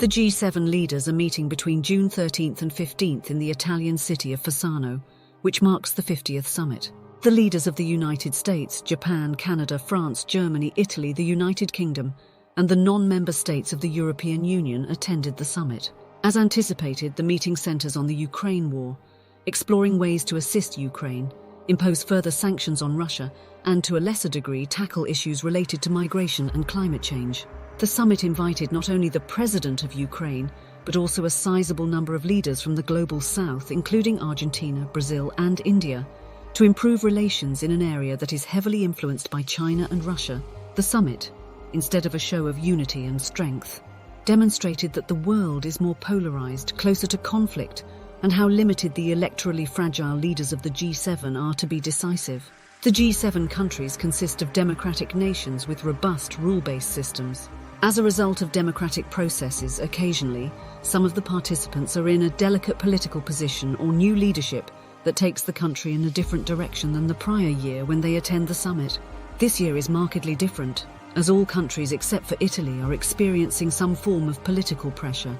The G7 leaders are meeting between June 13th and 15th in the Italian city of Fasano, which marks the 50th summit. The leaders of the United States, Japan, Canada, France, Germany, Italy, the United Kingdom, and the non-member states of the European Union attended the summit. As anticipated, the meeting centers on the Ukraine war, exploring ways to assist Ukraine, impose further sanctions on Russia, and to a lesser degree tackle issues related to migration and climate change. The summit invited not only the president of Ukraine, but also a sizable number of leaders from the global south, including Argentina, Brazil, and India, to improve relations in an area that is heavily influenced by China and Russia. The summit, instead of a show of unity and strength, demonstrated that the world is more polarized, closer to conflict, and how limited the electorally fragile leaders of the G7 are to be decisive. The G7 countries consist of democratic nations with robust rule-based systems. As a result of democratic processes, occasionally, some of the participants are in a delicate political position or new leadership that takes the country in a different direction than the prior year when they attend the summit. This year is markedly different, as all countries except for Italy are experiencing some form of political pressure.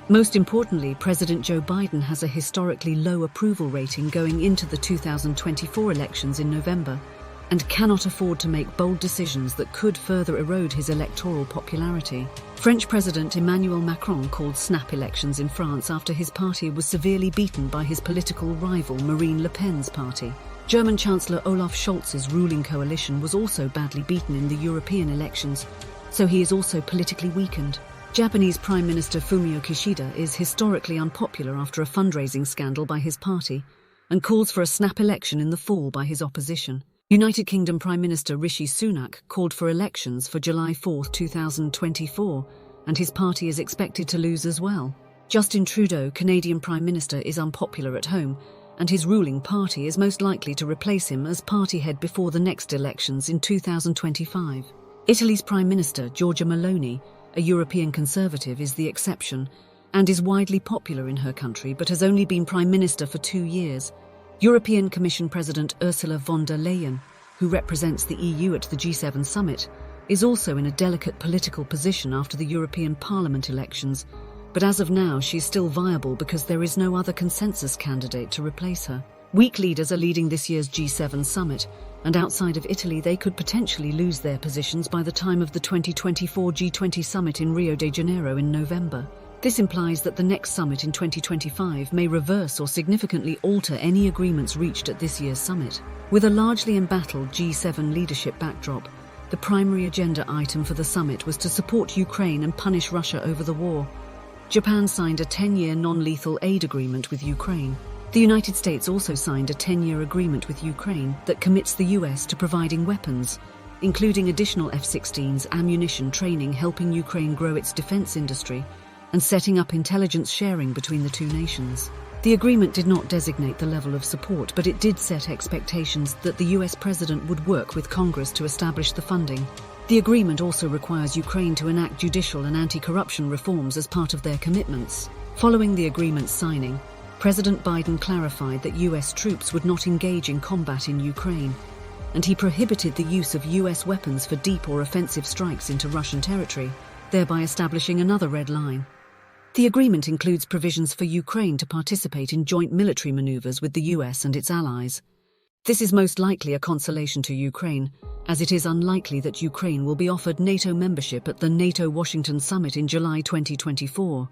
Most importantly, President Joe Biden has a historically low approval rating going into the 2024 elections in November, and cannot afford to make bold decisions that could further erode his electoral popularity. French President Emmanuel Macron called snap elections in France after his party was severely beaten by his political rival Marine Le Pen's party. German Chancellor Olaf Scholz's ruling coalition was also badly beaten in the European elections, so he is also politically weakened. Japanese Prime Minister Fumio Kishida is historically unpopular after a fundraising scandal by his party, and calls for a snap election in the fall by his opposition. United Kingdom Prime Minister Rishi Sunak called for elections for July 4, 2024, and his party is expected to lose as well. Justin Trudeau, Canadian Prime Minister, is unpopular at home, and his ruling party is most likely to replace him as party head before the next elections in 2025. Italy's Prime Minister, Giorgia Meloni, a European conservative, is the exception, and is widely popular in her country but has only been Prime Minister for 2 years. European Commission President Ursula von der Leyen, who represents the EU at the G7 summit, is also in a delicate political position after the European Parliament elections, but as of now she's still viable because there is no other consensus candidate to replace her. Weak leaders are leading this year's G7 summit, and outside of Italy they could potentially lose their positions by the time of the 2024 G20 summit in Rio de Janeiro in November. This implies that the next summit in 2025 may reverse or significantly alter any agreements reached at this year's summit. With a largely embattled G7 leadership backdrop, the primary agenda item for the summit was to support Ukraine and punish Russia over the war. Japan signed a 10-year non-lethal aid agreement with Ukraine. The United States also signed a 10-year agreement with Ukraine that commits the US to providing weapons, including additional F-16s, ammunition, training, helping Ukraine grow its defense industry, and setting up intelligence sharing between the two nations. The agreement did not designate the level of support, but it did set expectations that the US president would work with Congress to establish the funding. The agreement also requires Ukraine to enact judicial and anti-corruption reforms as part of their commitments. Following the agreement's signing, President Biden clarified that US troops would not engage in combat in Ukraine, and he prohibited the use of US weapons for deep or offensive strikes into Russian territory, thereby establishing another red line. The agreement includes provisions for Ukraine to participate in joint military maneuvers with the US and its allies. This is most likely a consolation to Ukraine, as it is unlikely that Ukraine will be offered NATO membership at the NATO-Washington summit in July 2024.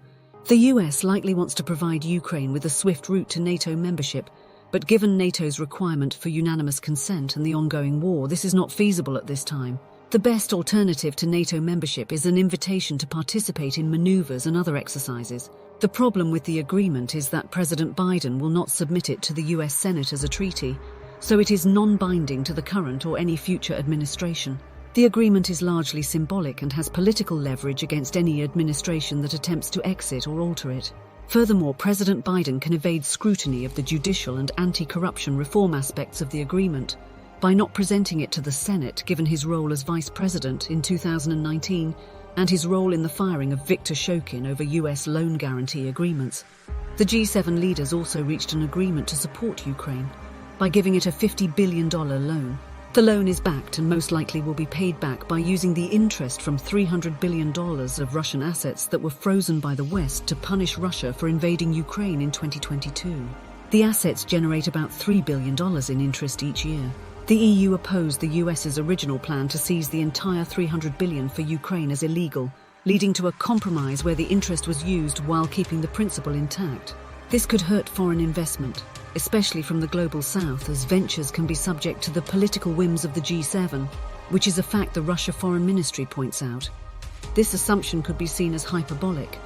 The US likely wants to provide Ukraine with a swift route to NATO membership, but given NATO's requirement for unanimous consent and the ongoing war, this is not feasible at this time. The best alternative to NATO membership is an invitation to participate in maneuvers and other exercises. The problem with the agreement is that President Biden will not submit it to the US Senate as a treaty, so it is non-binding to the current or any future administration. The agreement is largely symbolic and has political leverage against any administration that attempts to exit or alter it. Furthermore, President Biden can evade scrutiny of the judicial and anti-corruption reform aspects of the agreement by not presenting it to the Senate, given his role as vice president in 2019 and his role in the firing of Viktor Shokin over US loan guarantee agreements. The G7 leaders also reached an agreement to support Ukraine by giving it a $50 billion loan. The loan is backed and most likely will be paid back by using the interest from $300 billion of Russian assets that were frozen by the West to punish Russia for invading Ukraine in 2022. The assets generate about $3 billion in interest each year. The EU opposed the US's original plan to seize the entire $300 billion for Ukraine as illegal, leading to a compromise where the interest was used while keeping the principal intact. This could hurt foreign investment, especially from the global south, as ventures can be subject to the political whims of the G7, which is a fact the Russia Foreign Ministry points out. This assumption could be seen as hyperbolic,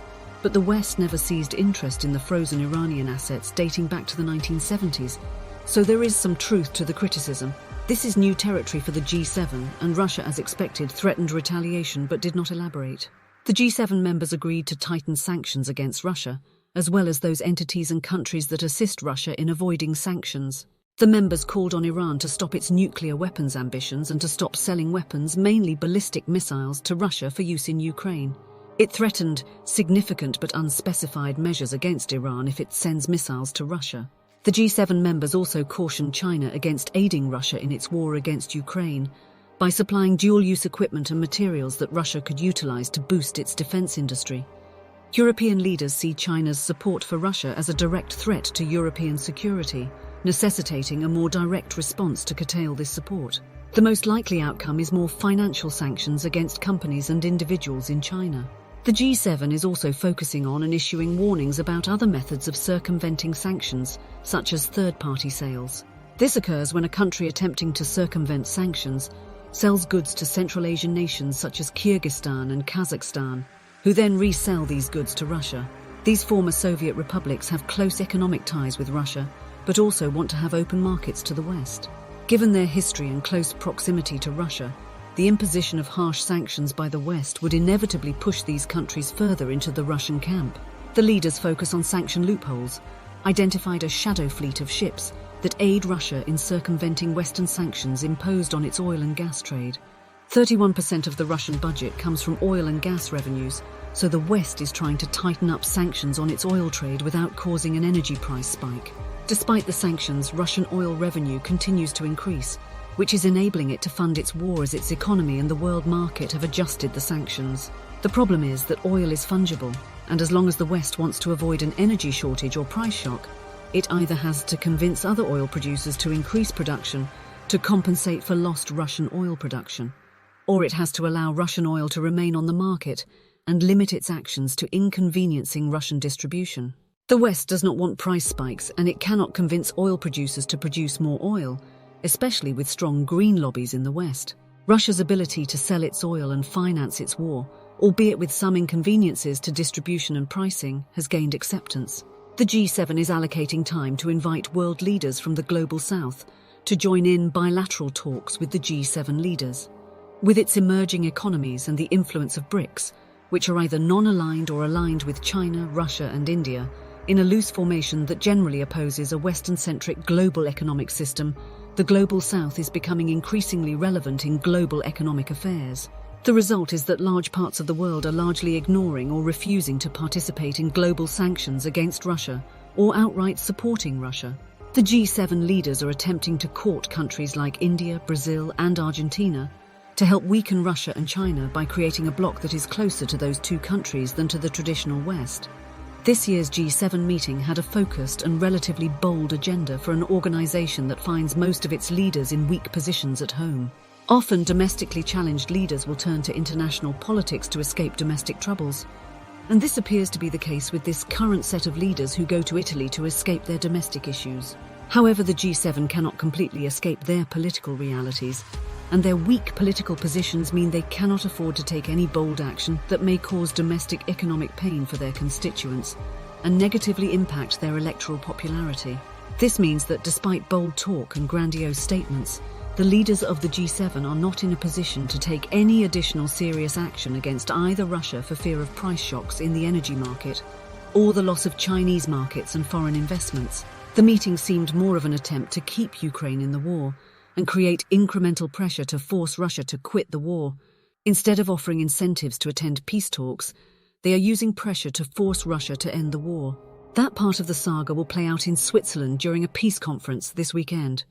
but the West never seized interest in the frozen Iranian assets dating back to the 1970s, so there is some truth to the criticism. This is new territory for the G7, and Russia, as expected, threatened retaliation but did not elaborate. The G7 members agreed to tighten sanctions against Russia, as well as those entities and countries that assist Russia in avoiding sanctions. The members called on Iran to stop its nuclear weapons ambitions and to stop selling weapons, mainly ballistic missiles, to Russia for use in Ukraine. It threatened significant but unspecified measures against Iran if it sends missiles to Russia. The G7 members also cautioned China against aiding Russia in its war against Ukraine by supplying dual-use equipment and materials that Russia could utilize to boost its defense industry. European leaders see China's support for Russia as a direct threat to European security, necessitating a more direct response to curtail this support. The most likely outcome is more financial sanctions against companies and individuals in China. The G7 is also focusing on and issuing warnings about other methods of circumventing sanctions, such as third-party sales. This occurs when a country attempting to circumvent sanctions sells goods to Central Asian nations such as Kyrgyzstan and Kazakhstan, who then resell these goods to Russia. These former Soviet republics have close economic ties with Russia, but also want to have open markets to the West. Given their history and close proximity to Russia, the imposition of harsh sanctions by the West would inevitably push these countries further into the Russian camp. The leaders focus on sanction loopholes, identified a shadow fleet of ships that aid Russia in circumventing Western sanctions imposed on its oil and gas trade. 31% of the Russian budget comes from oil and gas revenues, so the West is trying to tighten up sanctions on its oil trade without causing an energy price spike. Despite the sanctions, Russian oil revenue continues to increase, which is enabling it to fund its war as its economy and the world market have adjusted the sanctions. The problem is that oil is fungible, and as long as the West wants to avoid an energy shortage or price shock, it either has to convince other oil producers to increase production to compensate for lost Russian oil production, or it has to allow Russian oil to remain on the market and limit its actions to inconveniencing Russian distribution. The West does not want price spikes, and it cannot convince oil producers to produce more oil, especially with strong green lobbies in the West. Russia's ability to sell its oil and finance its war, albeit with some inconveniences to distribution and pricing, has gained acceptance. The G7 is allocating time to invite world leaders from the global south to join in bilateral talks with the G7 leaders. With its emerging economies and the influence of BRICS, which are either non-aligned or aligned with China, Russia and India, in a loose formation that generally opposes a Western-centric global economic system, the global south is becoming increasingly relevant in global economic affairs. The result is that large parts of the world are largely ignoring or refusing to participate in global sanctions against Russia or outright supporting Russia. The G7 leaders are attempting to court countries like India, Brazil and Argentina to help weaken Russia and China by creating a bloc that is closer to those two countries than to the traditional West. This year's G7 meeting had a focused and relatively bold agenda for an organization that finds most of its leaders in weak positions at home. Often domestically challenged leaders will turn to international politics to escape domestic troubles. And this appears to be the case with this current set of leaders who go to Italy to escape their domestic issues. However, the G7 cannot completely escape their political realities, and their weak political positions mean they cannot afford to take any bold action that may cause domestic economic pain for their constituents and negatively impact their electoral popularity. This means that despite bold talk and grandiose statements, the leaders of the G7 are not in a position to take any additional serious action against either Russia for fear of price shocks in the energy market or the loss of Chinese markets and foreign investments. The meeting seemed more of an attempt to keep Ukraine in the war and create incremental pressure to force Russia to quit the war. Instead of offering incentives to attend peace talks, they are using pressure to force Russia to end the war. That part of the saga will play out in Switzerland during a peace conference this weekend.